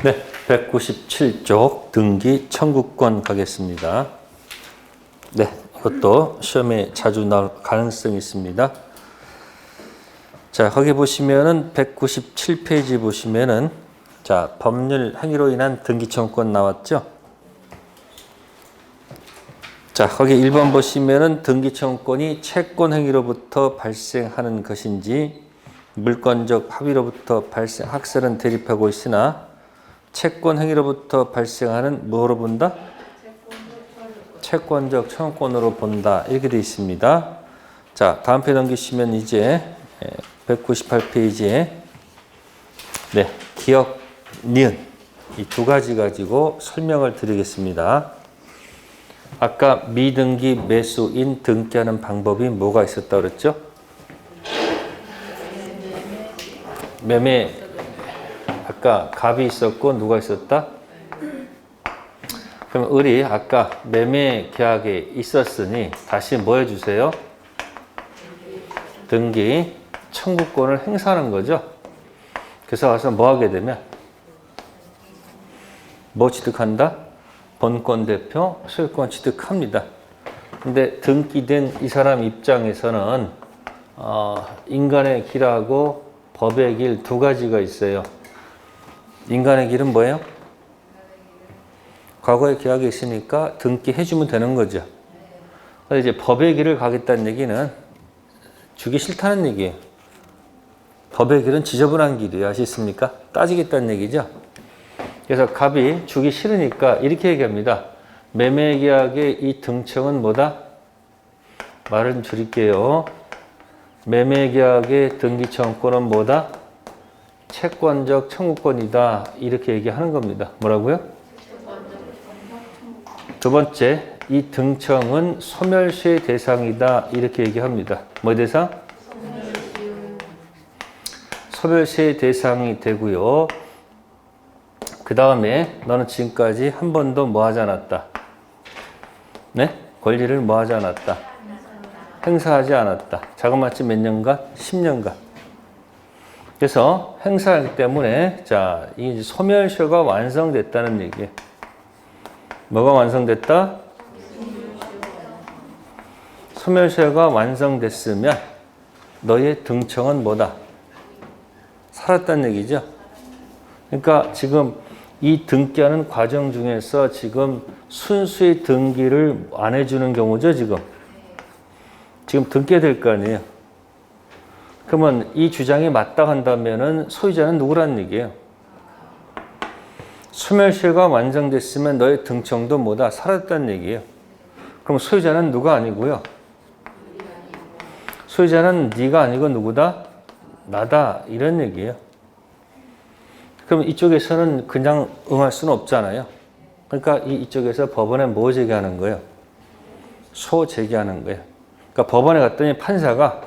네, 197쪽 등기 청구권 가겠습니다. 네, 이것도 시험에 자주 나올 가능성이 있습니다. 자, 거기 보시면은 197페이지 보시면은 자, 법률 행위로 인한 등기 청구권 나왔죠? 자, 거기 1번 보시면은 등기 청구권이 채권 행위로부터 발생하는 것인지 물권적 합의로부터 발생, 학설은 대립하고 있으나 채권 행위로부터 발생하는 뭐로 본다? 채권적 청구권으로 본다. 이렇게 되어 있습니다. 자, 다음 페이지 넘기시면 이제 198페이지에 네, 기억, 니은 이 두 가지 가지고 설명을 드리겠습니다. 아까 미등기 매수인 등기하는 방법이 뭐가 있었다 그랬죠? 매매 아까 갑이 있었고 누가 있었다? 그럼 을이 아까 매매 계약에 있었으니 다시 뭐 해주세요? 등기 청구권을 행사하는 거죠. 그래서 와서 뭐 하게 되면 뭐 취득한다? 본권 대표 소유권 취득합니다. 근데 등기된 이 사람 입장에서는 인간의 길하고 법의 길 두 가지가 있어요. 인간의 길은 뭐예요? 과거의 계약이 있으니까 등기해주면 되는 거죠. 이제 법의 길을 가겠다는 얘기는 주기 싫다는 얘기예요. 법의 길은 지저분한 길이에요. 아시겠습니까? 따지겠다는 얘기죠. 그래서 갑이 주기 싫으니까 이렇게 얘기합니다. 매매계약의 이 등청은 뭐다? 말을 좀 줄일게요. 매매계약의 등기청구권은 뭐다? 채권적 청구권이다. 이렇게 얘기하는 겁니다. 뭐라고요? 두 번째, 이 등청은 소멸시의 대상이다. 이렇게 얘기합니다. 뭐 대상? 소멸시의 대상이 되고요. 그 다음에 너는 지금까지 한 번도 뭐 하지 않았다? 네? 권리를 뭐 하지 않았다? 행사하지 않았다. 자그마치 몇 년간? 10년간. 그래서 행사하기 때문에 자, 이 소멸시효가 완성됐다는 얘기예요. 뭐가 완성됐다? 소멸시효가 완성됐으면 너의 등청은 뭐다? 살았다는 얘기죠. 그러니까 지금 이 등기하는 과정 중에서 지금 순수의 등기를 안 해주는 경우죠, 지금. 지금 등기해야 될 거 아니에요. 그러면 이 주장이 맞다 한다면은 소유자는 누구라는 얘기예요? 소멸시효가 완성됐으면 너의 등청도 뭐다? 사라졌다는 얘기예요. 그럼 소유자는 누가 아니고요? 소유자는 네가 아니고 누구다? 나다. 이런 얘기예요. 그럼 이쪽에서는 그냥 응할 수는 없잖아요. 그러니까 이쪽에서 법원에 뭐 제기하는 거예요? 소 제기하는 거예요. 그러니까 법원에 갔더니 판사가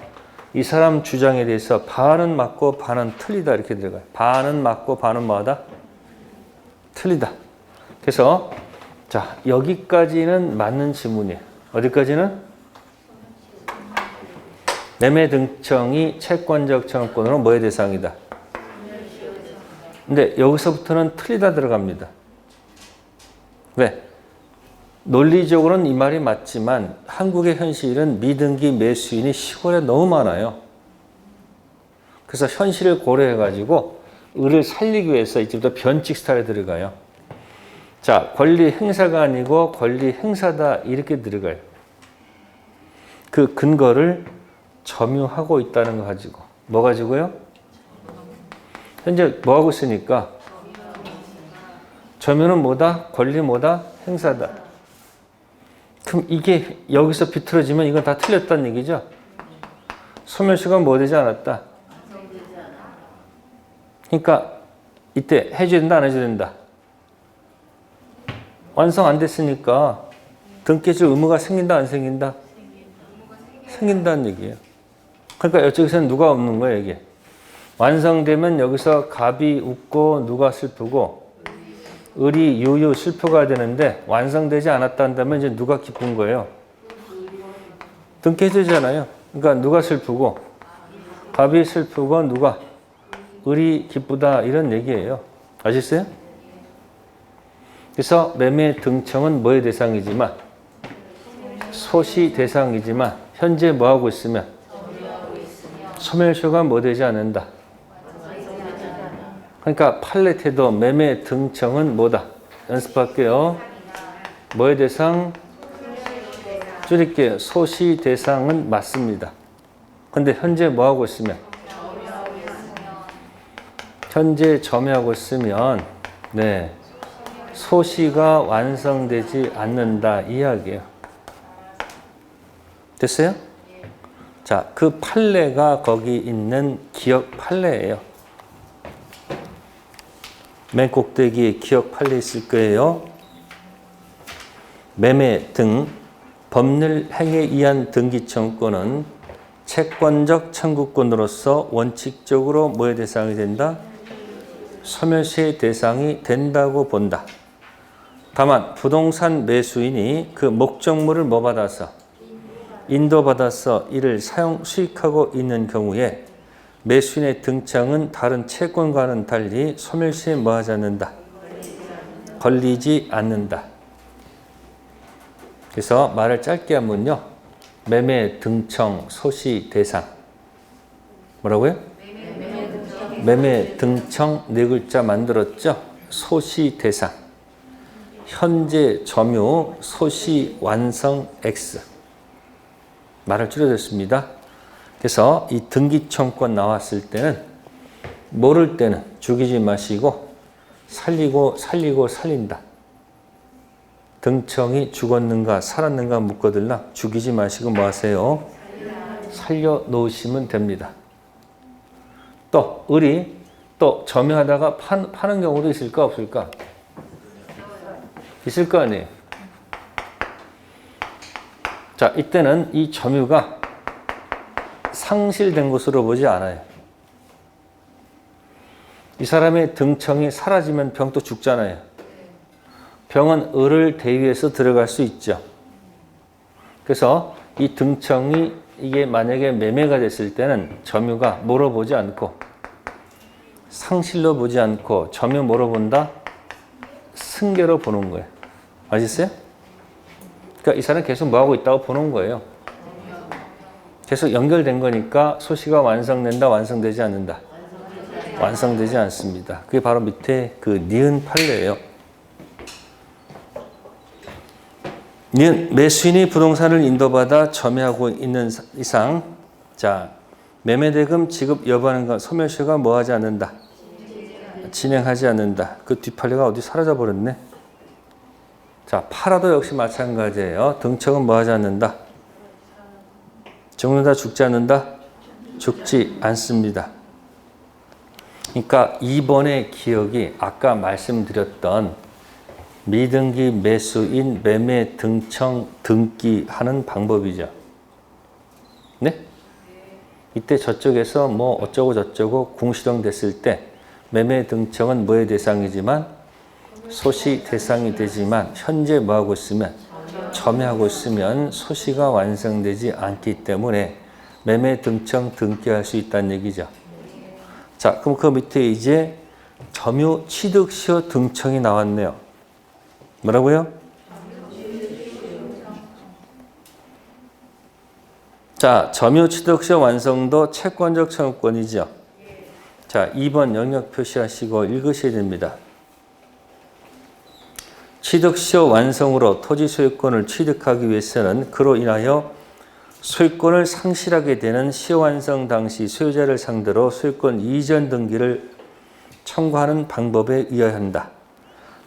이 사람 주장에 대해서 반은 맞고 반은 틀리다 이렇게 들어가요. 반은 맞고 반은 뭐하다? 틀리다. 그래서 자, 여기까지는 맞는 지문이에요. 어디까지는? 매매 등청이 채권적 청구권으로 뭐의 대상이다? 근데 여기서부터는 틀리다 들어갑니다. 왜? 논리적으로는 이 말이 맞지만 한국의 현실은 미등기 매수인이 시골에 너무 많아요. 그래서 현실을 고려해가지고 을을 살리기 위해서 이제부터 변칙 스타일에 들어가요. 자, 권리 행사가 아니고 권리 행사다 이렇게 들어가요. 그 근거를 점유하고 있다는 거 가지고. 뭐 가지고요? 현재 뭐 하고 있으니까? 점유는 뭐다? 권리 뭐다? 행사다. 그럼 이게 여기서 비틀어지면 이건 다 틀렸다는 얘기죠? 소멸시효가 뭐 되지 않았다? 그러니까 이때 해줘야 된다 안 해줘야 된다? 완성 안 됐으니까 등기해줄 의무가 생긴다 안 생긴다? 생긴다는 얘기예요. 그러니까 이쪽에서는 누가 없는 거예요 이게? 완성되면 여기서 갑이 웃고 누가 슬프고 을이 유유 슬퍼가 되는데 완성되지 않았다 한다면 이제 누가 기쁜 거예요? 등기해주잖아요. 그러니까 누가 슬프고 갑이 슬프고 누가? 을이 기쁘다 이런 얘기예요. 아셨어요? 그래서 매매 등청은 뭐의 대상이지만 소시 대상이지만 현재 뭐하고 있으면 소멸시효가 뭐 되지 않는다. 그러니까 판례태도 매매 등청은 뭐다. 연습할게요. 뭐의 대상? 줄일게요. 소시 대상은 맞습니다. 근데 현재 뭐하고 있으면? 현재 점유하고 있으면 네, 소시가 완성되지 않는다 이야기예요. 됐어요? 자, 그 판례가 거기 있는 기억 판례예요. 맨 꼭대기에 기억 판례 있을 거예요. 매매 등 법률 행위에 의한 등기 청구권은 채권적 청구권으로서 원칙적으로 뭐의 대상이 된다? 소멸시의 대상이 된다고 본다. 다만 부동산 매수인이 그 목적물을 뭐 받아서? 인도받아서 이를 사용 수익하고 있는 경우에 매수인의 등장은 다른 채권과는 달리 소멸시에 뭐 하지 않는다? 걸리지 않는다. 그래서 말을 짧게 하면요. 매매 등청 소시 대상. 뭐라고요? 매매 등청 네 글자 만들었죠? 소시 대상. 현재 점유 소시 완성 X. 말을 줄여줬습니다. 그래서 이 등기청권 나왔을 때는 모를 때는 죽이지 마시고 살리고 살린다. 등청이 죽었는가 살았는가 묻거들랑 죽이지 마시고 뭐 하세요? 살려놓으시면 됩니다. 또 을이 또 점유하다가 파는 경우도 있을까 없을까? 있을 거 아니에요. 자, 이때는 이 점유가 상실된 것으로 보지 않아요. 이 사람의 등청이 사라지면 병도 죽잖아요. 병은 을을 대위해서 들어갈 수 있죠. 그래서 이 등청이 이게 만약에 매매가 됐을 때는 점유가 뭐로 보지 않고 상실로 보지 않고 점유 뭐로 본다? 승계로 보는 거예요. 아시겠어요? 그러니까 이 사람은 계속 뭐하고 있다고 보는 거예요. 계속 연결된 거니까 소시가 완성된다, 완성되지 않는다. 완성되지 않습니다. 그게 바로 밑에 그 니은 판례예요. 니은 매수인이 부동산을 인도받아 점유하고 있는 이상 자 매매대금 지급 여부하는 것 소멸시효가 뭐하지 않는다. 진행하지 않는다. 그 뒷판례가 어디 사라져 버렸네. 자 팔아도 역시 마찬가지예요. 등청은 뭐하지 않는다. 죽는다 죽지 않는다? 죽지 않습니다. 그러니까 2번의 기억이 아까 말씀드렸던 미등기 매수인 매매 등청 등기하는 방법이죠. 네? 이때 저쪽에서 뭐 어쩌고 저쩌고 궁시렁 됐을 때 매매 등청은 뭐의 대상이지만 소시 대상이 되지만 현재 뭐하고 있으면 점유하고 있으면 소시가 완성되지 않기 때문에 매매 등청 등기할 수 있다는 얘기죠. 자, 그럼 그 밑에 이제 점유 취득시효 등청이 나왔네요. 뭐라고요? 자, 점유 취득시효 완성도 채권적 청구권이죠. 자, 2번 영역 표시하시고 읽으셔야 됩니다. 취득시효 완성으로 토지 소유권을 취득하기 위해서는 그로 인하여 소유권을 상실하게 되는 시효 완성 당시 소유자를 상대로 소유권 이전 등기를 청구하는 방법에 의해야 한다.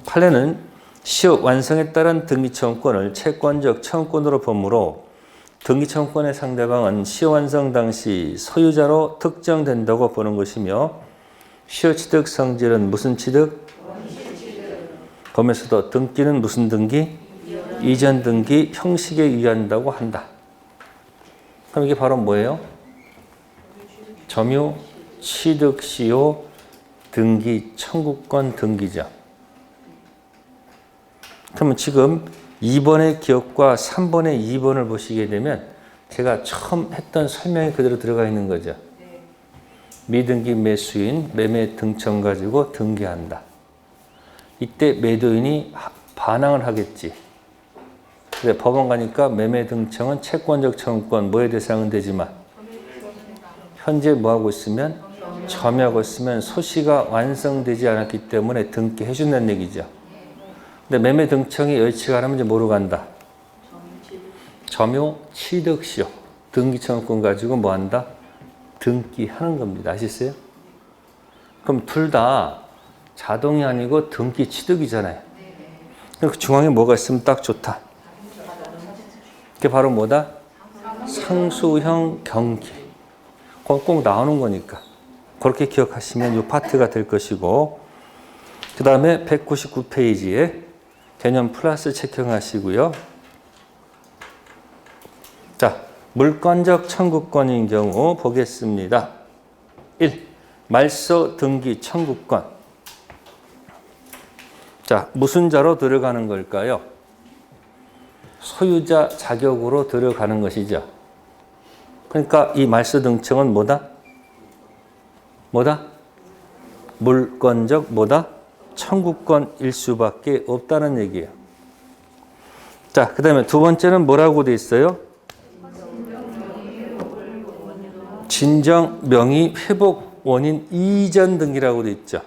판례는 시효 완성에 따른 등기청구권을 채권적 청구권으로 보므로 등기청구권의 상대방은 시효 완성 당시 소유자로 특정된다고 보는 것이며 시효 취득 성질은 무슨 취득? 범에서도 등기는 무슨 등기? 이전 등기 형식에 의한다고 한다. 그럼 이게 바로 뭐예요? 점유 취득시효 등기 청구권 등기죠. 그러면 지금 2번의 기억과 3번의 2번을 보시게 되면 제가 처음 했던 설명이 그대로 들어가 있는 거죠. 미등기 매수인 매매 등청 가지고 등기한다. 이때 매도인이 반항을 하겠지. 근데 법원 가니까 매매 등청은 채권적 청구권 뭐의 대상은 되지만 현재 뭐하고 있으면 점유하고 있으면 소시가 완성되지 않았기 때문에 등기해 준다는 얘기죠. 근데 매매 등청이 여의치가 않으면 이제 뭐로 간다? 점유 취득시효. 등기 청구권 가지고 뭐 한다? 등기하는 겁니다. 아시겠어요? 그럼 둘 다 자동이 아니고 등기 취득이잖아요. 그 중앙에 뭐가 있으면 딱 좋다. 그게 바로 뭐다? 상수형 경기. 꼭 나오는 거니까. 그렇게 기억하시면 이 파트가 될 것이고, 그 다음에 199페이지에 개념 플러스 체크하시고요. 자, 물권적 청구권인 경우 보겠습니다. 1. 말소 등기 청구권. 자, 무슨 자로 들어가는 걸까요? 소유자 자격으로 들어가는 것이죠. 그러니까 이 말소 등청은 뭐다? 뭐다? 물권적 뭐다? 청구권일 수밖에 없다는 얘기예요. 자, 그 다음에 두 번째는 뭐라고 돼 있어요? 진정 명의 회복 원인 이전 등기라고 돼 있죠.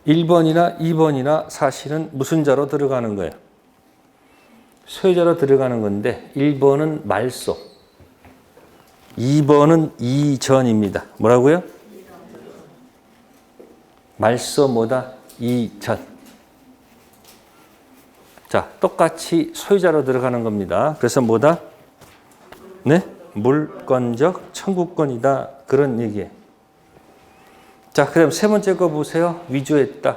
1번이나 2번이나 사실은 무슨 자로 들어가는 거예요? 소유자로 들어가는 건데 1번은 말소, 2번은 이전입니다. 뭐라고요? 말소 뭐다? 이전. 자, 똑같이 소유자로 들어가는 겁니다. 그래서 뭐다? 네? 물권적 청구권이다. 그런 얘기예요. 자, 그럼 세 번째 거 보세요. 위조했다.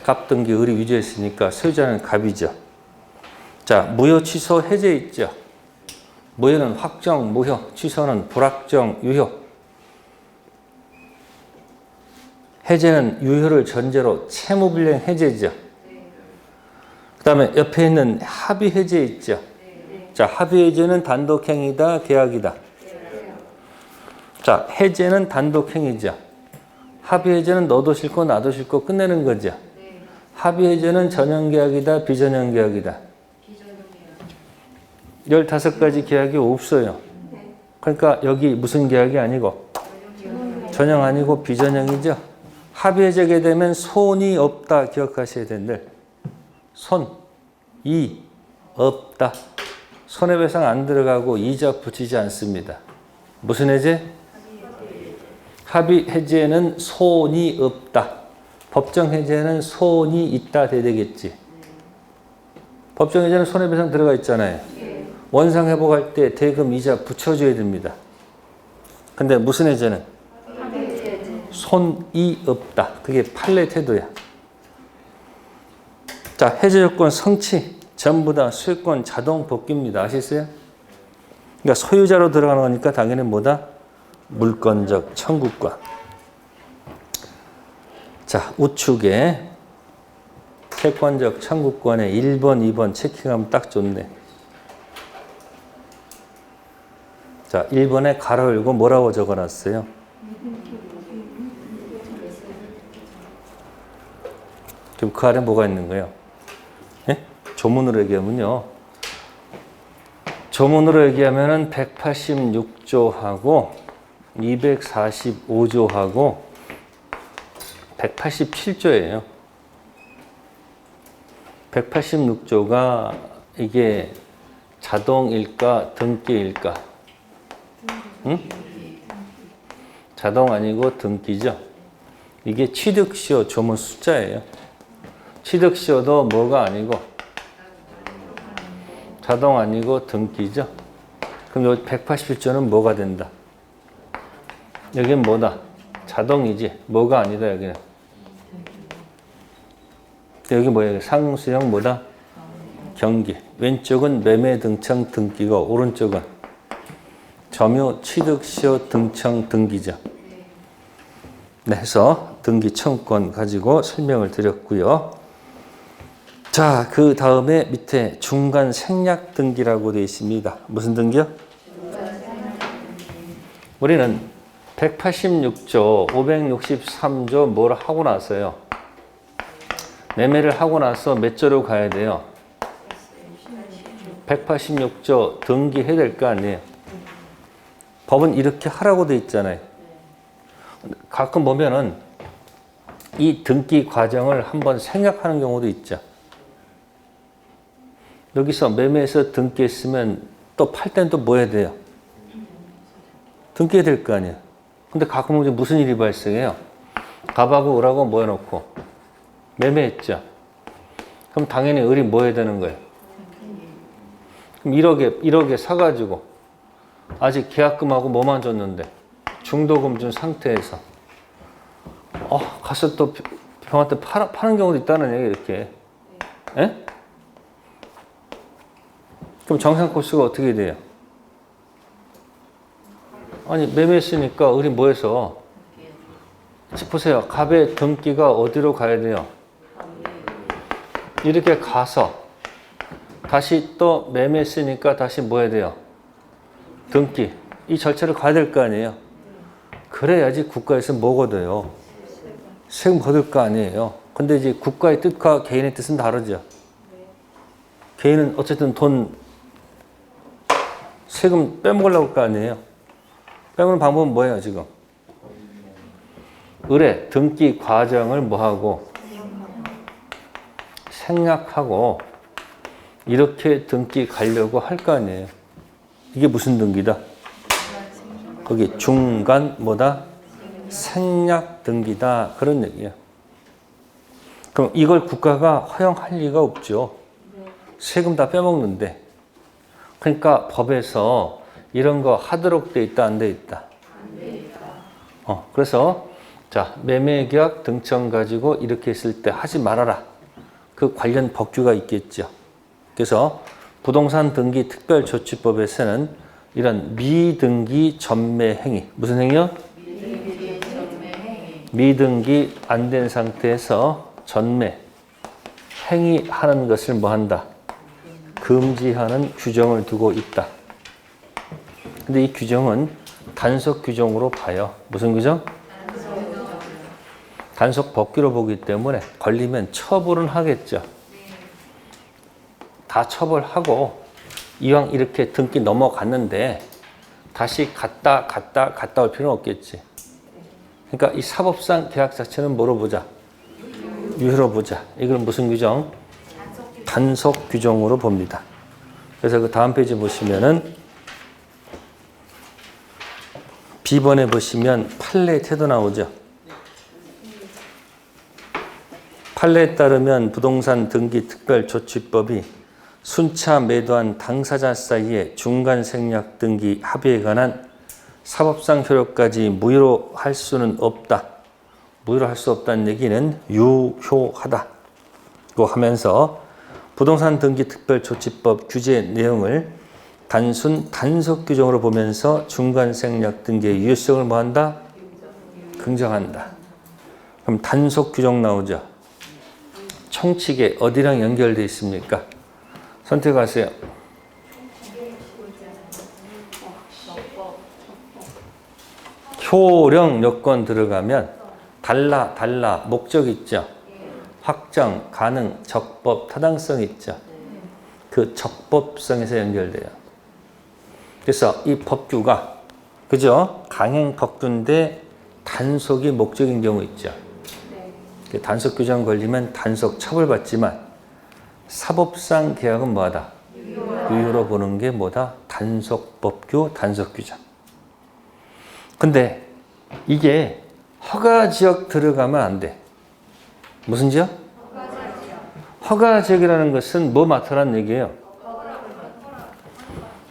갑등기 을이 위조했으니까 소유자는 갑이죠. 자, 무효 취소 해제 있죠. 무효는 확정 무효, 취소는 불확정 유효. 해제는 유효를 전제로 채무불이행 해제죠. 그 다음에 옆에 있는 합의 해제 있죠. 자, 합의 해제는 단독행위다, 계약이다. 자, 해제는 단독행위죠. 합의 해제는 너도 싫고 나도 싫고 끝내는 거죠. 합의 해제는 전형계약이다, 비전형계약이다. 15가지 계약이 없어요. 그러니까 여기 무슨 계약이 아니고 전형 아니고 비전형이죠. 합의 해제게 되면 손이 없다 기억하셔야 되는데 손이 없다. 손해배상 안 들어가고 이자 붙이지 않습니다. 무슨 해제? 합의 해제는 손이 없다. 법정 해제는 손이 있다 돼야 되겠지. 법정 해제는 손해배상 들어가 있잖아요. 원상 회복할 때 대금 이자 붙여줘야 됩니다. 근데 무슨 해제는? 손이 없다. 그게 판례 태도야. 자, 해제 요건 성취. 전부 다 소유권 자동 복귀입니다. 아시겠어요? 그러니까 소유자로 들어가는 거니까 당연히 뭐다? 물권적 청구권. 자, 우측에 채권적 청구권에 1번, 2번 체킹하면 딱 좋네. 자, 1번에 가로 열고 뭐라고 적어놨어요? 그럼 그 아래 뭐가 있는 거예요? 예? 조문으로 얘기하면요. 조문으로 얘기하면은 186조하고 245조하고 187조예요. 186조가 이게 자동일까 등기일까? 응? 자동 아니고 등기죠. 이게 취득시효 조문 숫자예요. 취득시효도 뭐가 아니고 자동 아니고 등기죠. 그럼 여기 187조는 뭐가 된다? 여기는 뭐다? 자동이지. 뭐가 아니다 여기는. 여기 뭐예요? 상수형 뭐다? 경기. 왼쪽은 매매 등청 등기고 오른쪽은 점유 취득시효 등청 등기죠. 네, 해서 등기 청구권 가지고 설명을 드렸고요. 자, 그 다음에 밑에 중간 생략 등기라고 되어 있습니다. 무슨 등기요? 우리는 186조, 563조 뭘 하고 나서요. 매매를 하고 나서 몇 조로 가야 돼요? 186조 등기해야 될 거 아니에요. 법은 이렇게 하라고 돼 있잖아요. 가끔 보면은 이 등기 과정을 한번 생략하는 경우도 있죠. 여기서 매매해서 등기했으면 또 팔 때는 또 뭐 해야 돼요? 등기해야 될 거 아니에요. 근데 가끔 이제 무슨 일이 발생해요? 갑하고 을하고 뭐 해놓고 매매했죠. 그럼 당연히 을이 뭐 해야 되는 거예요? 그럼 1억에 사가지고 아직 계약금하고 뭐만 줬는데 중도금 준 상태에서 가서 또 병한테 파는 경우도 있다는 얘기 이렇게. 예? 그럼 정상 코스가 어떻게 돼요? 아니 매매했으니까 을이 뭐 해서 보세요. 갑의 등기가 어디로 가야 돼요? 이렇게 가서 다시 또 매매했으니까 다시 뭐 해야 돼요? 등기. 이 절차를 가야 될 거 아니에요. 그래야지 국가에서 뭐 걷어요? 세금 거둘 거 아니에요. 근데 이제 국가의 뜻과 개인의 뜻은 다르죠. 개인은 어쨌든 돈 세금 빼먹으려고 할 거 아니에요. 빼먹는 방법은 뭐예요 지금? 을의 등기 과정을 뭐하고 생략하고 이렇게 등기 가려고 할 거 아니에요. 이게 무슨 등기다? 거기 중간 뭐다? 생략 등기다. 그런 얘기예요. 그럼 이걸 국가가 허용할 리가 없죠. 세금 다 빼먹는데. 그러니까 법에서 이런 거 하도록 돼 있다, 안 돼 있다? 그래서 자, 매매계약 등청 가지고 이렇게 했을 때 하지 말아라. 그 관련 법규가 있겠죠. 그래서 부동산 등기 특별조치법에서는 이런 미등기 전매 행위. 무슨 행위요? 미등기 안 된 상태에서 전매 행위하는 것을 뭐 한다? 금지하는 규정을 두고 있다. 근데 이 규정은 단속 규정으로 봐요. 무슨 규정? 단속 법규로 보기 때문에 걸리면 처벌은 하겠죠. 다 처벌하고 이왕 이렇게 등기 넘어갔는데 다시 갔다 올 필요는 없겠지. 그러니까 이 사법상 계약 자체는 뭐로 보자? 유효로 보자. 이건 무슨 규정? 단속 규정으로 봅니다. 그래서 그 다음 페이지 보시면은 B번에 보시면 판례 태도 나오죠. 판례에 따르면 부동산 등기 특별조치법이 순차 매도한 당사자 사이에 중간 생략 등기 합의에 관한 사법상 효력까지 무효로 할 수는 없다. 무효로 할 수 없다는 얘기는 유효하다고 하면서 부동산 등기 특별조치법 규제 내용을 단순 단속 규정으로 보면서 중간 생략 등기의 유효성을 뭐한다? 긍정한다. 그럼 단속 규정 나오죠. 총칙에 어디랑 연결되어 있습니까? 선택하세요. 효령 요건 들어가면 달라 목적 있죠. 확정, 가능, 적법, 타당성 있죠. 그 적법성에서 연결돼요. 그래서 이 법규가 그죠? 강행 법규인데 단속이 목적인 경우 있죠. 단속 규정 걸리면 단속 처벌받지만 사법상 계약은 뭐하다? 유효로 보는 게 뭐다? 단속 법규, 단속 규정. 근데 이게 허가 지역 들어가면 안 돼. 무슨 지역? 허가 지역이라는 것은 뭐 맡으라는 얘기예요?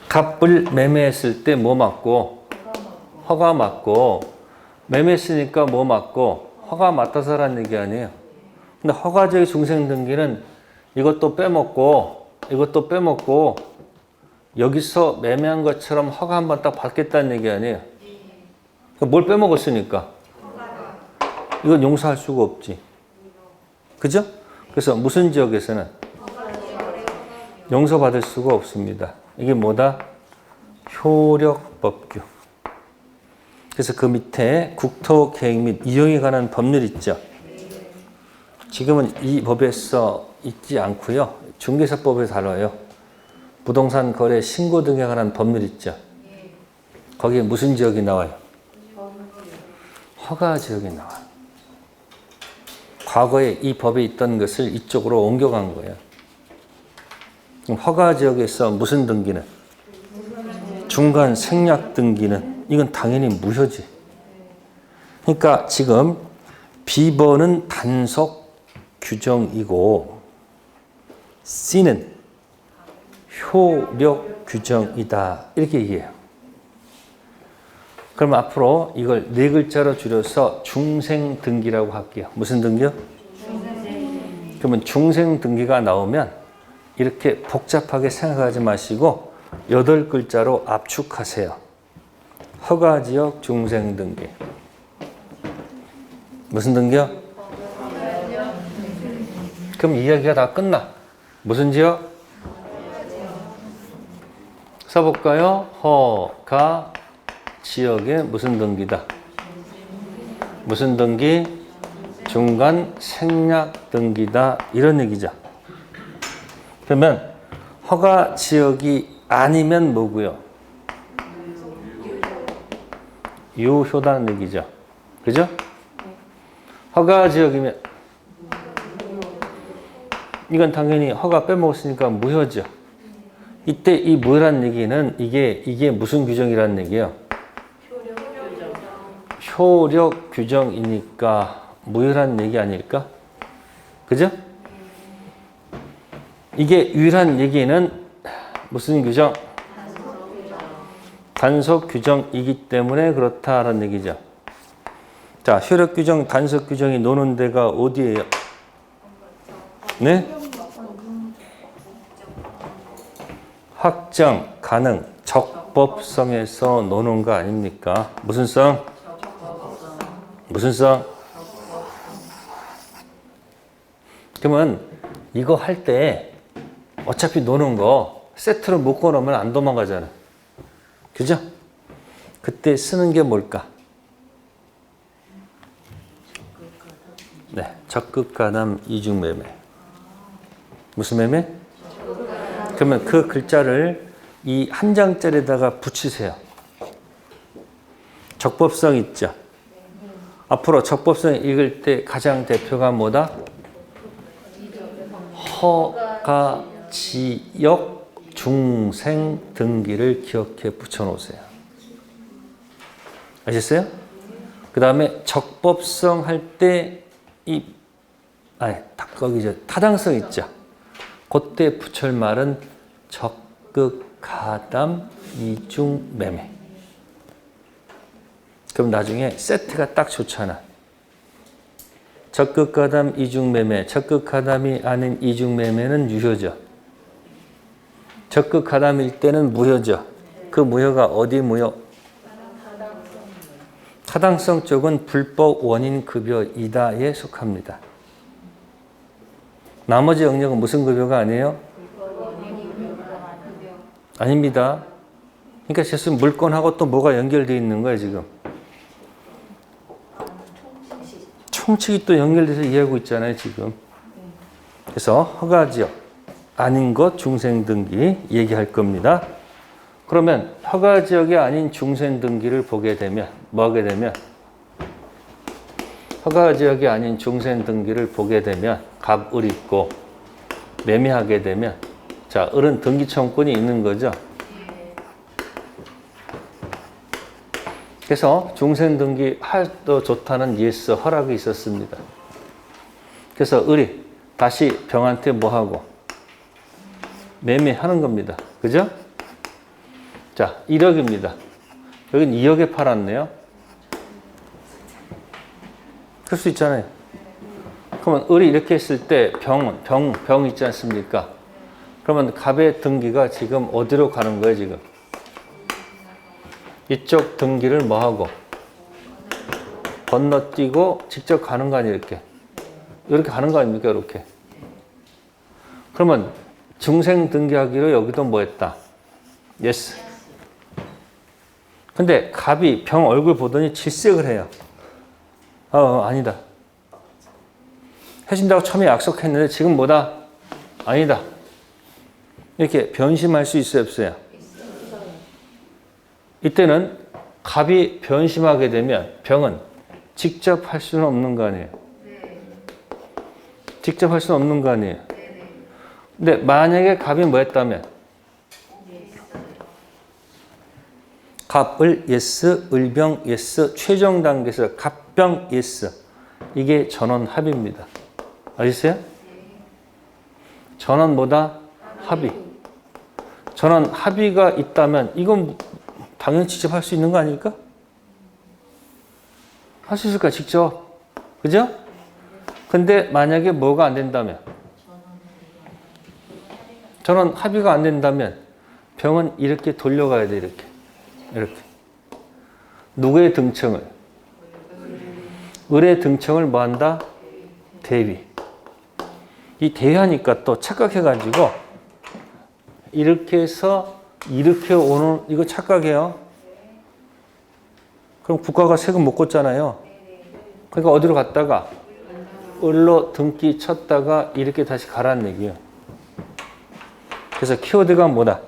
갑을 매매했을 때 뭐 맡고? 허가 맡고. 매매했으니까 뭐 맡고? 허가 맡아서라는 얘기 아니에요. 근데 허가 지역 중생 등기는 이것도 빼먹고 여기서 매매한 것처럼 허가 한번 딱 받겠다는 얘기 아니에요. 뭘 빼먹었으니까? 이건 용서할 수가 없지. 그죠? 그래서 무슨 지역에서는 용서받을 수가 없습니다. 이게 뭐다? 효력법규. 그래서 그 밑에 국토계획 및 이용에 관한 법률 있죠. 지금은 이 법에서 있지 않고요. 중개사법에 다뤄요. 부동산 거래 신고 등에 관한 법률 있죠. 거기에 무슨 지역이 나와요? 허가 지역이 나와요. 과거에 이 법에 있던 것을 이쪽으로 옮겨간 거예요. 허가 지역에서 무슨 등기는? 중간 생략 등기는 이건 당연히 무효지. 그러니까 지금 B번은 단속 규정이고 C는 효력 규정이다. 이렇게 얘기해요. 그럼 앞으로 이걸 네 글자로 줄여서 중생등기라고 할게요. 무슨 등기요? 중생등기. 그러면 중생등기가 나오면 이렇게 복잡하게 생각하지 마시고 8글자로 압축하세요. 허가지역 중생등기. 무슨 등기요? 그럼 이야기가 다 끝나. 무슨 지역? 써볼까요? 허가 지역의 무슨 등기다? 무슨 등기? 중간 생략 등기다. 이런 얘기죠. 그러면 허가 지역이 아니면 뭐고요? 유효다는 얘기죠. 그죠? 허가 지역이면 이건 당연히 허가 빼먹었으니까 무효죠. 이때 이 무효란 얘기는 이게 무슨 규정이라는 얘기예요? 효력 규정이니까 무효란 얘기 아닐까? 그죠? 이게 유일한 얘기는 무슨 규정? 단속 규정이기 때문에 그렇다라는 얘기죠. 자, 효력 규정, 단속 규정이 노는 데가 어디예요? 네? 확정, 가능, 적법성에서 노는 거 아닙니까? 무슨 성? 무슨 성? 그러면 이거 할 때 어차피 노는 거 세트로 묶어놓으면 안 도망가잖아. 그죠? 그때 쓰는 게 뭘까? 네, 적극가담 이중매매. 무슨 매매? 그러면 그 글자를 이 한 장짜리에다가 붙이세요. 적법성 있죠? 앞으로 적법성 읽을 때 가장 대표가 뭐다? 허가 지역 중생 등기를 기억해 붙여놓으세요. 아셨어요? 그 다음에 적법성 할 때 거기 타당성 있죠? 그때 붙일 말은 적극 가담 이중 매매. 그럼 나중에 세트가 딱 좋잖아. 적극 가담 이중 매매. 적극 가담이 아닌 이중 매매는 유효죠. 적극 가담일 때는 무효죠. 그 무효가 어디 무효? 타당성 쪽은 불법 원인 급여 이다에 속합니다. 나머지 영역은 무슨 급여가 아니에요? 아닙니다. 그러니까 지금 물건하고 또 뭐가 연결되어 있는 거예요, 지금. 총칙이 또 연결돼서 이해하고 있잖아요, 지금. 그래서 허가지역 아닌 것 중생등기 얘기할 겁니다. 그러면 허가지역이 아닌 중생등기를 보게 되면 뭐 하게 되면 허가지역이 아닌 중생등기를 보게 되면 갑을 있고 매매하게 되면 자, 을은 등기청구권이 있는 거죠. 그래서 중생등기 해도 좋다는 예스 허락이 있었습니다. 그래서 을이 다시 병한테 뭐하고 매매하는 겁니다. 그죠? 자, 1억입니다. 여긴 2억에 팔았네요. 그럴 수 있잖아요. 그러면 을이 이렇게 했을 때 병 있지 않습니까? 그러면 갑의 등기가 지금 어디로 가는 거예요, 지금? 이쪽 등기를 뭐하고? 건너뛰고 직접 가는 거 아니에요, 이렇게? 이렇게 가는 거 아닙니까, 이렇게? 그러면 중생 등기하기로 여기도 뭐 했다? 예스. 근데 갑이 병 얼굴 보더니 질색을 해요. 아니다. 해준다고 처음에 약속했는데 지금 뭐다? 아니다. 이렇게 변심할 수 있어요, 없어요? 이때는 갑이 변심하게 되면 병은 직접 할 수는 없는 거 아니에요? 직접 할 수는 없는 거 아니에요? 근데 만약에 갑이 뭐 했다면? 갑을 예스, 을병 예스, 최종 단계에서 갑병 예스. 이게 전원합의입니다. 아시세요? 전원 뭐다? 합의. 전원 합의가 있다면 이건 당연히 직접 할 수 있는 거 아닐까? 할 수 있을까, 직접? 그죠? 근데 만약에 뭐가 안 된다면? 전원 합의가 안 된다면 병은 이렇게 돌려가야 돼, 이렇게. 이렇게. 누구의 등청을? 을의 등청을 뭐 한다? 대위. 이 대위하니까 또 착각해가지고 이렇게 해서 이렇게 오는, 이거 착각해요. 그럼 국가가 세금 못 걷잖아요. 그러니까 어디로 갔다가 을로 등기 쳤다가 이렇게 다시 가라는 얘기예요. 그래서 키워드가 뭐다?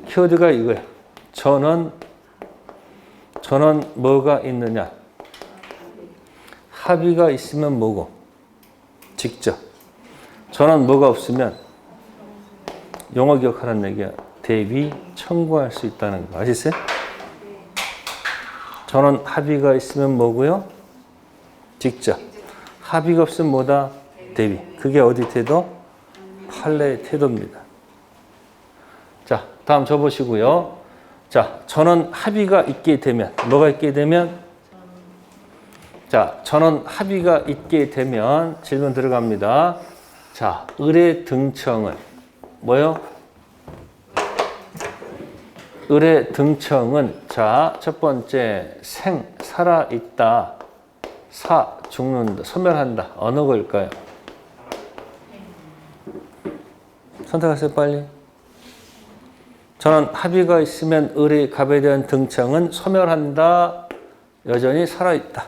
키워드가 이거예요. 전원 뭐가 있느냐? 합의가 있으면 뭐고? 직접. 전원 뭐가 없으면 용어 기억하라는 얘기야. 대위 청구할 수 있다는 거. 아시세요? 전원 합의가 있으면 뭐고요? 직접. 합의가 없으면 뭐다? 대위. 그게 어디 태도? 판례의 태도입니다. 자, 다음 줘보시고요. 자, 전원 합의가 있게 되면 뭐가 있게 되면? 자, 전원 합의가 있게 되면 질문 들어갑니다. 자, 을의 등청을 뭐요? 을의 등청은 자, 첫 번째 살아있다, 죽는다, 소멸한다. 어느 걸까요? 선택하세요, 빨리. 전원 합의가 있으면 을의 갑에 대한 등청은 소멸한다, 여전히 살아있다.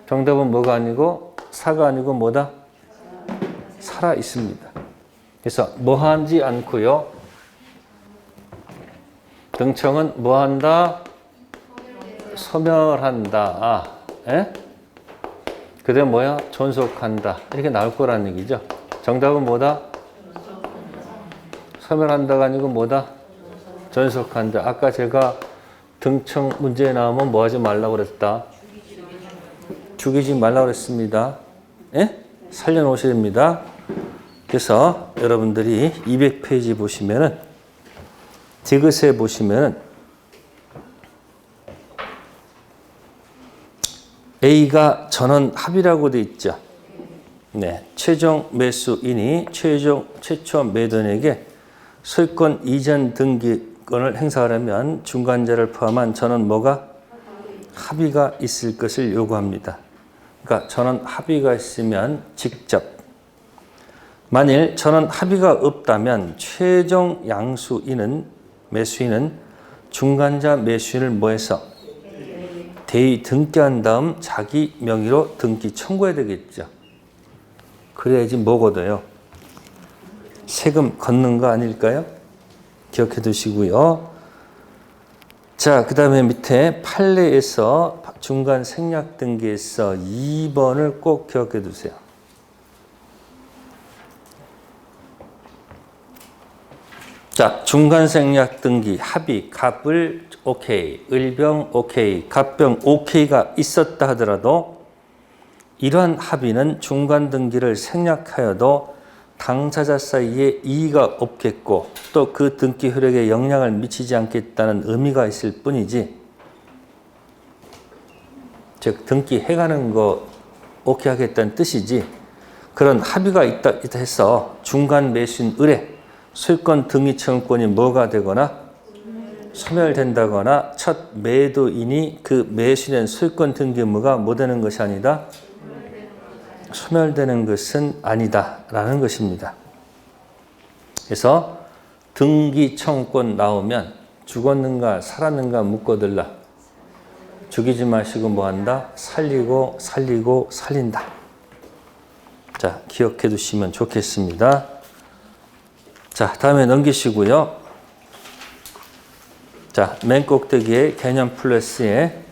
정답은 뭐가 아니고 사가 아니고 뭐다? 살아있습니다. 그래서 뭐하지 않고요. 등청은 뭐한다? 소멸한다. 그 다음 뭐야? 존속한다. 이렇게 나올 거라는 얘기죠. 정답은 뭐다? 소멸한다가 아니고 뭐다? 존속한다. 아까 제가 등청 문제에 나오면 뭐 하지 말라고 그랬다? 죽이지 말라고 그랬습니다. 살려놓으셔야 됩니다. 그래서 여러분들이 200페이지 보시면은 디귿에 보시면은 A가 전원 합의라고 돼 있죠. 네, 최종 매수인이 최초 매도인에게 소유권 이전 등기권을 행사하려면 중간자를 포함한 전원 뭐가 합의가 있을 것을 요구합니다. 그러니까 전원 합의가 있으면 직접. 만일 전원 합의가 없다면 최종 양수인은 매수인은 중간자 매수인을 뭐해서 대의 등기한 다음 자기 명의로 등기 청구해야 되겠죠. 그래야지 뭐거든요. 세금 걷는 거 아닐까요? 기억해 두시고요. 자, 그 다음에 밑에 판례에서 중간 생략 등기에서 2번을 꼭 기억해 두세요. 자, 중간 생략 등기 합의 갑을 오케이, 을병 오케이, 갑병 오케이가 있었다 하더라도 이러한 합의는 중간 등기를 생략하여도 당사자 사이에 이의가 없겠고 또 그 등기 효력에 영향을 미치지 않겠다는 의미가 있을 뿐이지, 즉 등기해가는 거 오케이 하겠다는 뜻이지, 그런 합의가 있다 해서 중간 매수인 을에 소유권 등기 청구권이 뭐가 되거나 소멸된다거나 첫 매도인이 그 매수된 소유권 등기 의무가 뭐 되는 것이 아니다? 소멸되는 것은 아니다라는 것입니다. 그래서 등기 청구권 나오면 죽었는가 살았는가 묻거들라. 죽이지 마시고 뭐 한다? 살리고 살린다. 자, 기억해 두시면 좋겠습니다. 자, 다음에 넘기시고요. 자, 맨 꼭대기에 개념 플러스에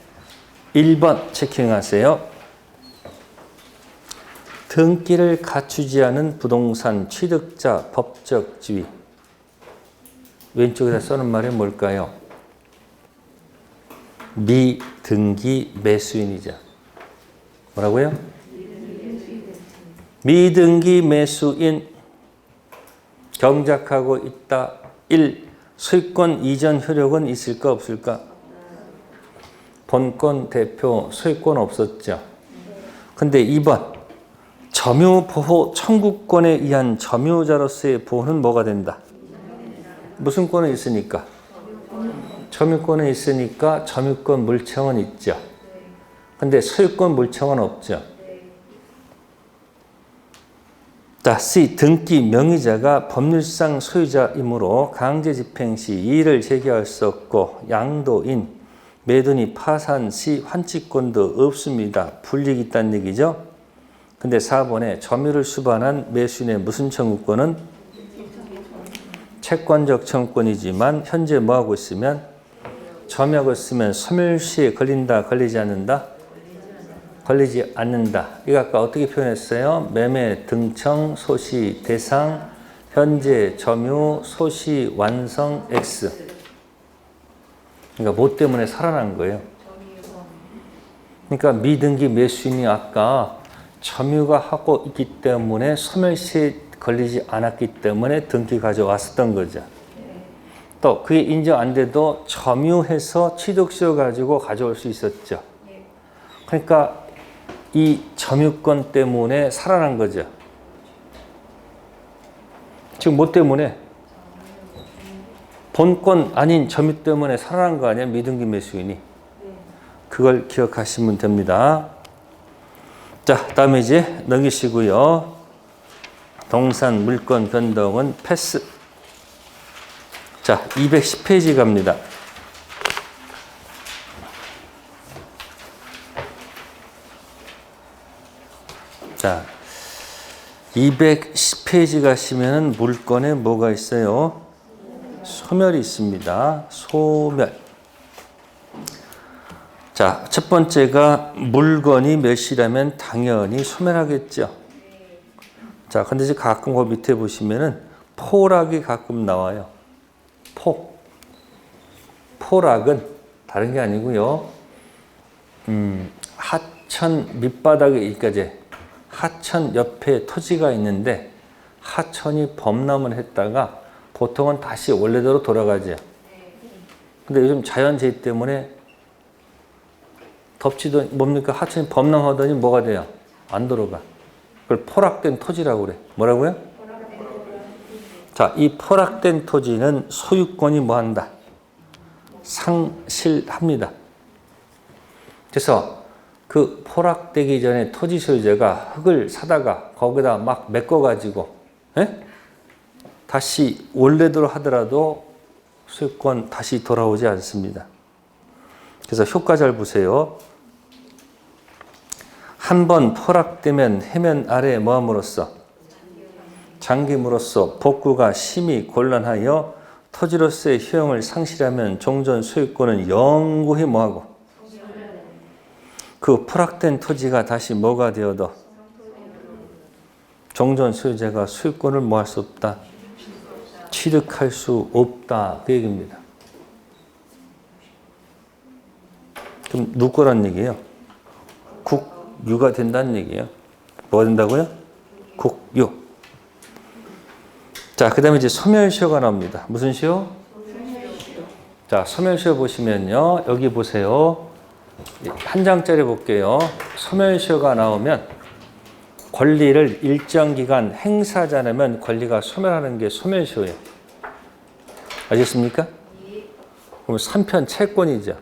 1번 체킹하세요. 등기를 갖추지 않은 부동산 취득자 법적 지위. 왼쪽에다 써는 말이 뭘까요? 미등기 매수인이죠. 뭐라고요? 미등기 매수인 경작하고 있다. 1. 소유권 이전 효력은 있을까 없을까? 본권 대표 소유권 없었죠. 근데 2번 점유보호 청구권에 의한 점유자로서의 보호는 뭐가 된다? 무슨 권은 있으니까? 점유권은 있으니까 점유권 물청은 있죠. 근데 소유권 물청은 없죠. 자, C. 등기 명의자가 법률상 소유자이므로 강제 집행 시 이의를 제기할 수 없고 양도인, 매도인이 파산 시 환치권도 없습니다. 불이익이 있다는 얘기죠. 근데 4번에 점유를 수반한 매수인의 무슨 청구권은 채권적 청구권이지만 현재 뭐하고 있으면 점유하고 있으면 소멸시에 걸린다, 걸리지 않는다? 걸리지 않는다. 이거 아까 어떻게 표현했어요? 매매, 등청, 소시, 대상, 현재, 점유, 소시, 완성, X. 그러니까 뭐 때문에 살아난 거예요? 그러니까 미등기 매수인이 아까 점유가 하고 있기 때문에 소멸시에 걸리지 않았기 때문에 등기 가져왔었던 거죠. 또 그게 인정 안 돼도 점유해서 취득세 가지고 가져올 수 있었죠. 그러니까 이 점유권 때문에 살아난 거죠. 지금 뭐 때문에? 본권 아닌 점유 때문에 살아난 거 아니야? 미등기 매수인이. 그걸 기억하시면 됩니다. 자, 다음에 이제 넘기시고요. 동산 물권 변동은 패스. 자, 210페이지 갑니다. 자, 210페이지 가시면은 물건에 뭐가 있어요? 소멸이 있습니다. 소멸. 자, 첫 번째가 물건이 몇이라면 당연히 소멸하겠죠. 자, 근데 이제 가끔 그 밑에 보시면은 포락이 가끔 나와요. 포락은 다른 게 아니고요. 하천 밑바닥에 여기까지 하천 옆에 토지가 있는데 하천이 범람을 했다가 보통은 다시 원래대로 돌아가죠. 근데 요즘 자연재해 때문에 덮지도 뭡니까? 하천이 범람하더니 뭐가 돼요? 안 돌아가. 그걸 포락된 토지라고 그래. 뭐라고요? 자, 이 포락된 토지는 소유권이 뭐한다? 상실합니다. 그래서 그 포락되기 전에 토지 소유자가 흙을 사다가 거기다 막 메꿔가지고 다시 원래대로 하더라도 소유권 다시 돌아오지 않습니다. 그래서 효과 잘 보세요. 한 번 포락되면 해면 아래 뭐함으로써 잠김으로써 복구가 심히 곤란하여 토지로서의 효용을 상실하면 종전 소유권은 영구히 뭐하고 그 포락된 토지가 다시 뭐가 되어도 종전 소유자가 소유권을 뭐 할 수 없다? 취득할 수 없다. 그 얘기입니다. 그럼 누구 거란 얘기예요? 국유가 된다는 얘기예요. 뭐가 된다고요? 국유. 자, 그 다음에 이제 소멸시효가 나옵니다. 무슨 시효? 자, 소멸시효 보시면요. 여기 보세요. 한 장짜리 볼게요. 소멸시효가 나오면 권리를 일정 기간 행사하지 않으면 권리가 소멸하는 게 소멸시효예요. 아시겠습니까? 그럼 3편 채권이죠.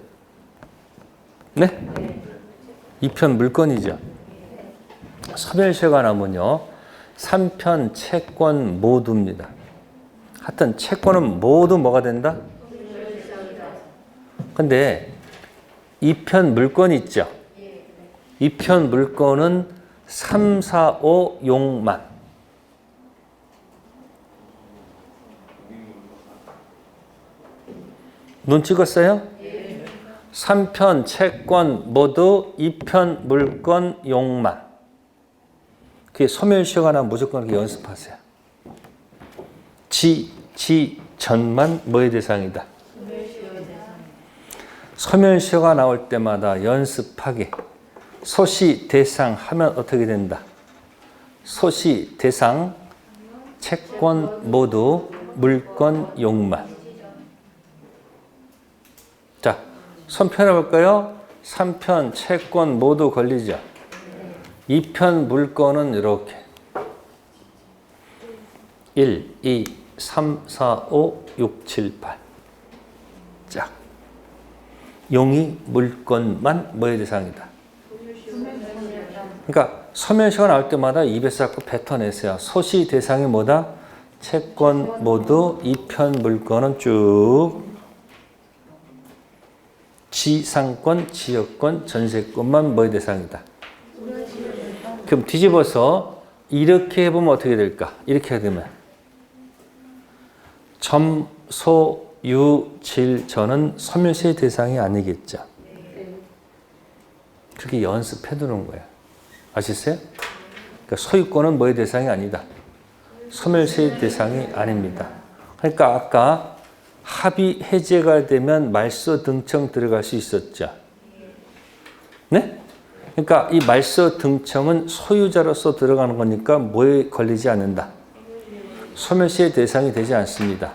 네? 2편 물건이죠. 소멸시효가 나오면요. 3편 채권 모두입니다. 하여튼 채권은 모두 뭐가 된다? 근데 2편 물건 있죠. 2편 물건은 3, 4, 5 용만. 눈 찍었어요? 3편 채권 모두 2편 물건 용만. 그게 소멸시효가 무조건 그렇게 연습하세요. 전만 뭐의 대상이다? 소멸시효가 나올 때마다 연습하게. 소시 대상 하면 어떻게 된다? 소시 대상 채권 모두 물건 용만. 자, 손 펴내볼까요? 3편 채권 모두 걸리죠. 2편 물건은 이렇게 1, 2, 3, 4, 5, 6, 7, 8 짝. 용이 물건만 뭐의 대상이다? 그러니까 소멸시효가 나올 때마다 입에서 자꾸 뱉어내세요. 소시 대상이 뭐다? 채권 모두 2편 물건은 쭉 지상권, 지역권, 전세권만 뭐의 대상이다? 그럼 뒤집어서 이렇게 해보면 어떻게 될까? 이렇게 되면 점, 소, 유, 질, 전은 소멸시효의 대상이 아니겠죠. 그렇게 연습해 두는 거예요. 아시겠어요? 그러니까 소유권은 뭐의 대상이 아니다. 소멸시효의 대상이 아닙니다. 그러니까 아까 합의 해제가 되면 말소 등청 들어갈 수 있었죠. 네? 그러니까 이 말소 등청은 소유자로서 들어가는 거니까 뭐에 걸리지 않는다. 소멸시효의 대상이 되지 않습니다.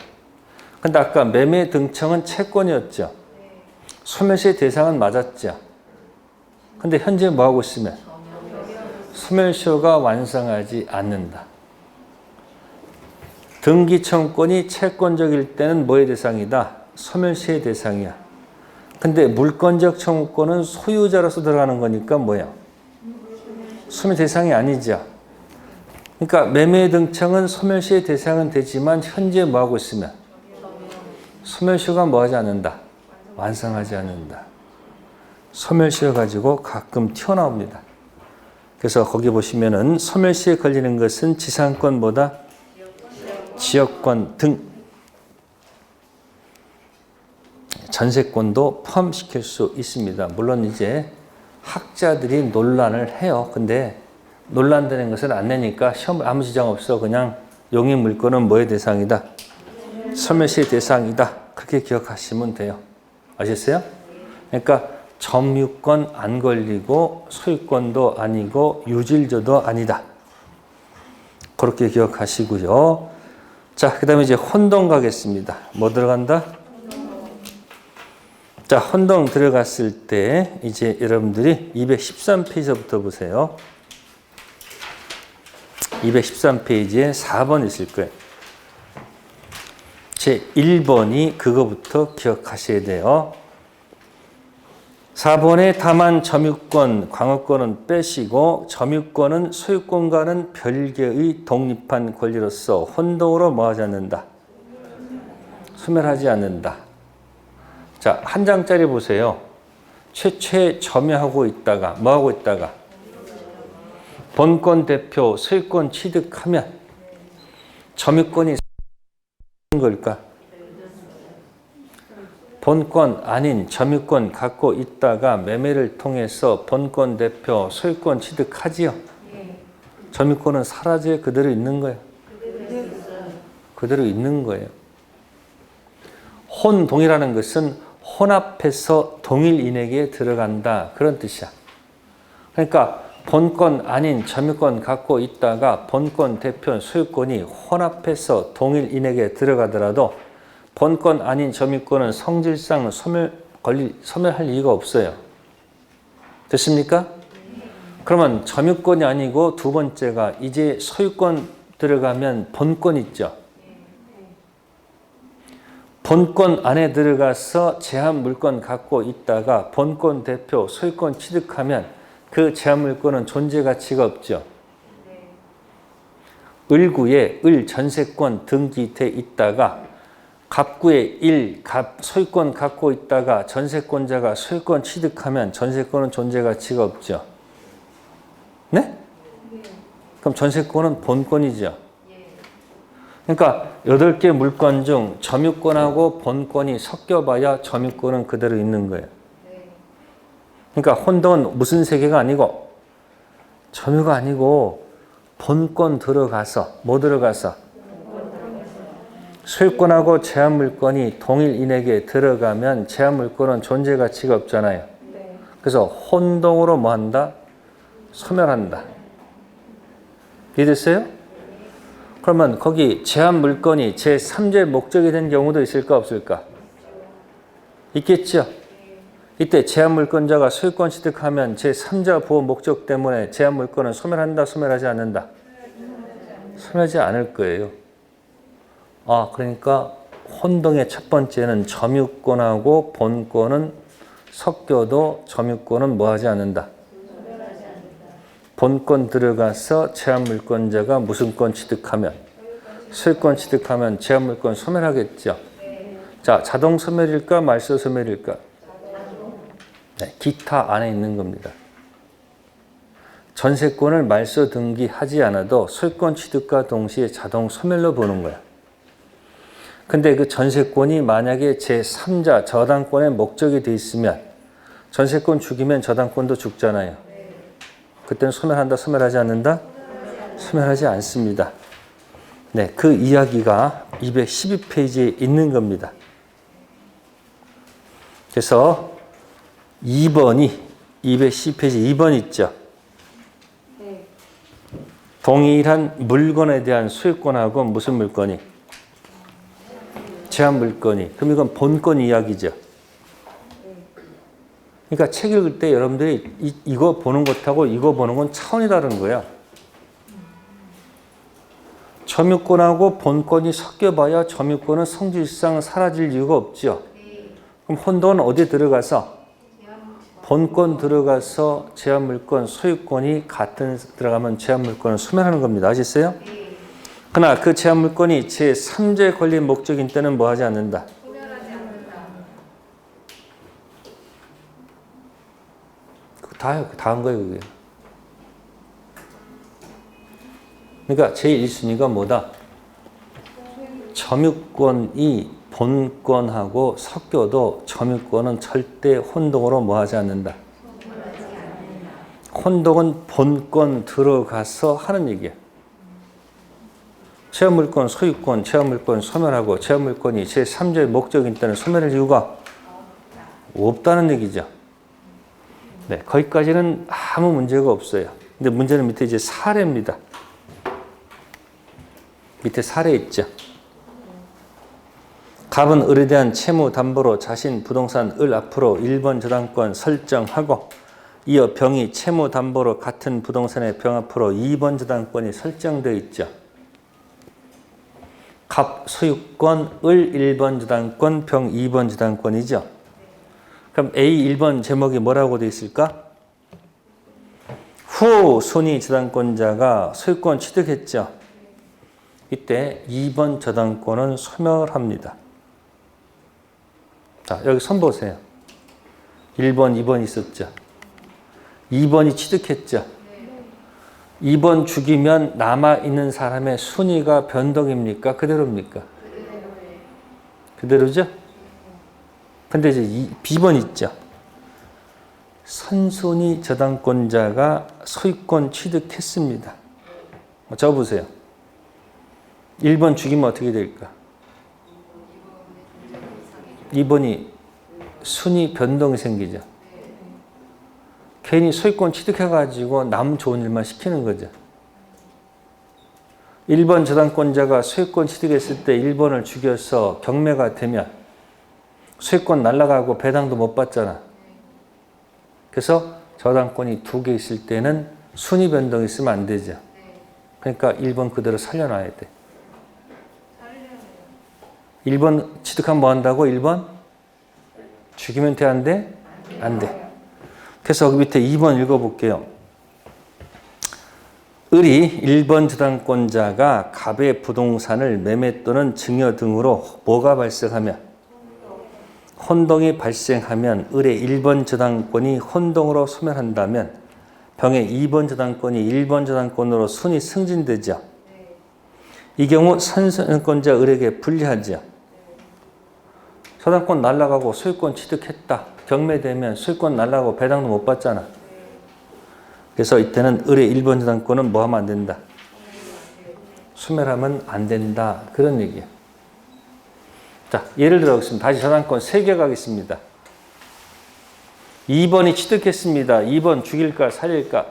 근데 아까 매매 등청은 채권이었죠. 소멸시효의 대상은 맞았죠. 근데 현재 뭐 하고 있으면 소멸시효가 완성하지 않는다. 등기청권이 채권적일 때는 뭐의 대상이다? 소멸시효의 대상이야. 근데 물권적 청구권은 소유자로서 들어가는 거니까 뭐야? 소멸 대상이 아니죠. 그러니까 매매 등청은 소멸시효의 대상은 되지만 현재 뭐 하고 있으면 소멸시효가 뭐 하지 않는다? 완성하지 않는다. 소멸시효 가지고 가끔 튀어나옵니다. 그래서 거기 보시면은 소멸시효에 걸리는 것은 지상권보다 지역권 등 전세권도 포함시킬 수 있습니다. 물론 이제 학자들이 논란을 해요. 근데 논란되는 것을 안 내니까 시험에 아무 지장 없어. 그냥 용의 물건은 뭐의 대상이다? 소멸시효의 대상이다. 그렇게 기억하시면 돼요. 아셨어요? 그러니까 점유권 안 걸리고 소유권도 아니고 유질조도 아니다. 그렇게 기억하시고요. 자, 그 다음에 이제 혼동 가겠습니다. 뭐 들어간다? 자, 혼동 들어갔을 때 이제 여러분들이 213페이지부터 보세요. 213페이지에 4번 있을 거예요. 제 1번이 그거부터 기억하셔야 돼요. 4번에 다만 점유권, 광업권은 빼시고 점유권은 소유권과는 별개의 독립한 권리로서 혼동으로 뭐하지 않는다? 소멸하지 않는다. 자, 한 장짜리 보세요. 최초에 점유하고 있다가 뭐하고 있다가 본권 대표 소유권 취득하면 점유권이 걸까? 본권 아닌 점유권 갖고 있다가 매매를 통해서 본권 대표 소유권 취득하지요. 점유권은 사라져요? 그대로 있는 거예요? 그대로 있는 거예요. 혼동이라는 것은 혼합해서 동일인에게 들어간다. 그런 뜻이야. 그러니까 본권 아닌 점유권 갖고 있다가 본권 대표 소유권이 혼합해서 동일인에게 들어가더라도 본권 아닌 점유권은 성질상 소멸할 이유가 없어요. 됐습니까? 그러면 점유권이 아니고 두 번째가 이제 소유권 들어가면 본권 있죠. 본권 안에 들어가서 제한 물권 갖고 있다가 본권 대표 소유권 취득하면 그 제한 물권은 존재 가치가 없죠. 을구에 을 전세권 등기돼 있다가 갑구에 소유권 갖고 있다가 전세권자가 소유권 취득하면 전세권은 존재 가치가 없죠. 네? 그럼 전세권은 본권이죠. 그러니까 8개 물권 중 점유권하고 본권이 섞여봐야 점유권은 그대로 있는 거예요. 그러니까 혼동은 무슨 세계가 아니고 점유가 아니고 본권 들어가서 뭐 들어가서 소유권하고 제한물권이 동일 인에게 들어가면 제한물권은 존재 가치가 없잖아요. 그래서 혼동으로 뭐 한다? 소멸한다. 이해됐어요? 그러면 거기 제한물권이 제3의 목적이 된 경우도 있을까 없을까? 있겠죠. 이때 제한물권자가 소유권 취득하면 제3자 보호 목적 때문에 제한물권은 소멸한다, 소멸하지 않는다? 소멸하지 않을 거예요. 그러니까 혼동의 첫 번째는 점유권하고 본권은 섞여도 점유권은 뭐 하지 않는다? 본권 들어가서 제한물권자가 무슨 권 취득하면 소유권 취득하면 제한물권 소멸하겠죠. 자, 자동 소멸일까 말소 소멸일까? 네, 기타 안에 있는 겁니다. 전세권을 말소 등기하지 않아도 소유권 취득과 동시에 자동 소멸로 보는 거야. 근데 그 전세권이 만약에 제3자 저당권의 목적이 돼 있으면 전세권 죽이면 저당권도 죽잖아요. 그때는 소멸한다, 소멸하지 않는다? 소멸하지 않습니다. 네, 그 이야기가 212페이지에 있는 겁니다. 그래서 2번이 212페이지 2번 있죠. 동일한 물건에 대한 소유권하고 무슨 물건이? 제한물건이. 그럼 이건 본권 이야기죠. 그러니까 책 읽을 때 여러분들이 이거 보는 것하고 이거 보는 건 차원이 다른 거야. 점유권하고 본권이 섞여봐야 점유권은 성질상 사라질 이유가 없죠. 그럼 혼동은 어디에 들어가서? 본권 들어가서 제한물권, 소유권이 같은 들어가면 제한물권을 소멸하는 겁니다. 아셨어요? 그러나 그 제한물권이 제3자의 권리 목적인 때는 뭐 하지 않는다? 다요. 다 한 거예요, 그게. 그러니까 제1순위가 뭐다? 점유권이 본권하고 섞여도 점유권은 절대 혼동으로 뭐 하지 않는다? 혼동은 본권 들어가서 하는 얘기야. 제한물권, 소유권, 제한물권 소멸하고 제한물권이 제3자의 목적인 때는 소멸할 이유가 없다는 얘기죠. 네, 거기까지는 아무 문제가 없어요. 근데 문제는 밑에 이제 사례입니다. 밑에 사례 있죠. 갑은 을에 대한 채무 담보로 자신 부동산 을 앞으로 1번 저당권 설정하고 이어 병이 채무 담보로 같은 부동산의 병 앞으로 2번 저당권이 설정되어 있죠. 갑 소유권, 을 1번 저당권, 병 2번 저당권이죠. 그럼 A 1번 제목이 뭐라고 되어 있을까? 후 순위 저당권자가 소유권 취득했죠. 이때 2번 저당권은 소멸합니다. 자, 여기 선 보세요. 1번, 2번 있었죠. 2번이 취득했죠. 2번 죽이면 남아있는 사람의 순위가 변동입니까? 그대로입니까? 그대로죠? 근데 이제 B번 있죠. 선순위 저당권자가 소유권 취득했습니다. 적어보세요. 1번 죽이면 어떻게 될까? 2번이 순위 변동이 생기죠. 괜히 소유권 취득해가지고 남 좋은 일만 시키는 거죠. 1번 저당권자가 소유권 취득했을 때 1번을 죽여서 경매가 되면 소유권 날아가고 배당도 못 받잖아. 그래서 저당권이 2개 있을 때는 순위 변동이 있으면 안 되죠. 그러니까 1번 그대로 살려놔야 돼. 1번 취득하면 뭐 한다고? 1번? 죽이면 돼, 안 돼? 안 돼. 그래서 그 밑에 2번 읽어볼게요. 을이 1번 저당권자가 갑의 부동산을 매매 또는 증여 등으로 뭐가 발생하면? 혼동이 발생하면 을의 1번 저당권이 혼동으로 소멸한다면 병의 2번 저당권이 1번 저당권으로 순위 승진되죠. 이 경우 선선권자 을에게 불리하죠. 저당권 날라가고 소유권 취득했다. 경매되면 소유권 날라가고 배당도 못 받잖아. 그래서 이때는 을의 1번 저당권은 뭐 하면 안 된다? 소멸하면 안 된다. 그런 얘기예요. 자, 예를 들어 보겠습니다. 다시 저당권 3개 가겠습니다. 2번이 취득했습니다. 2번 죽일까 살릴까?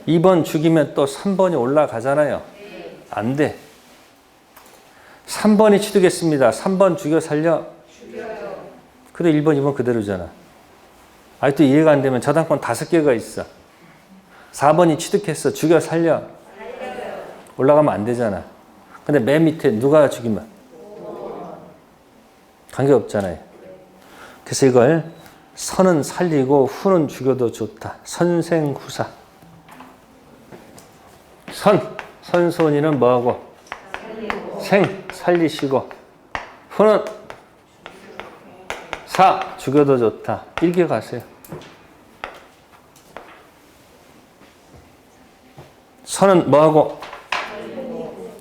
2번 죽이면 또 3번이 올라가잖아요. 안 돼. 3번이 취득했습니다. 3번 죽여 살려? 죽여요. 그래 1번, 2번 그대로잖아. 아직도 이해가 안 되면 저당권 5개가 있어. 4번이 취득했어. 죽여 살려? 살려요. 올라가면 안 되잖아. 근데 맨 밑에 누가 죽이면? 관계없잖아요. 그래서 이걸 선은 살리고 후는 죽여도 좋다. 선생후사. 선손이는 뭐하고? 생, 살리시고. 후는 사, 죽여도 좋다. 이렇게 가세요. 선은 뭐하고?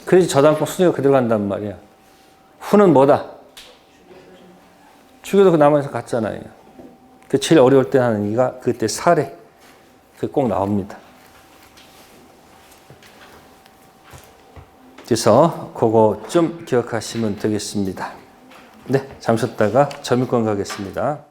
그래서 저당권 순위가 그대로 간단 말이야. 후는 뭐다? 죽여도 그 남아서 갔잖아요. 그 제일 어려울 때 하는 이가 그때 사례. 그 꼭 나옵니다. 그래서 그거 좀 기억하시면 되겠습니다. 네, 잠시 쉬었다가 점유권 가겠습니다.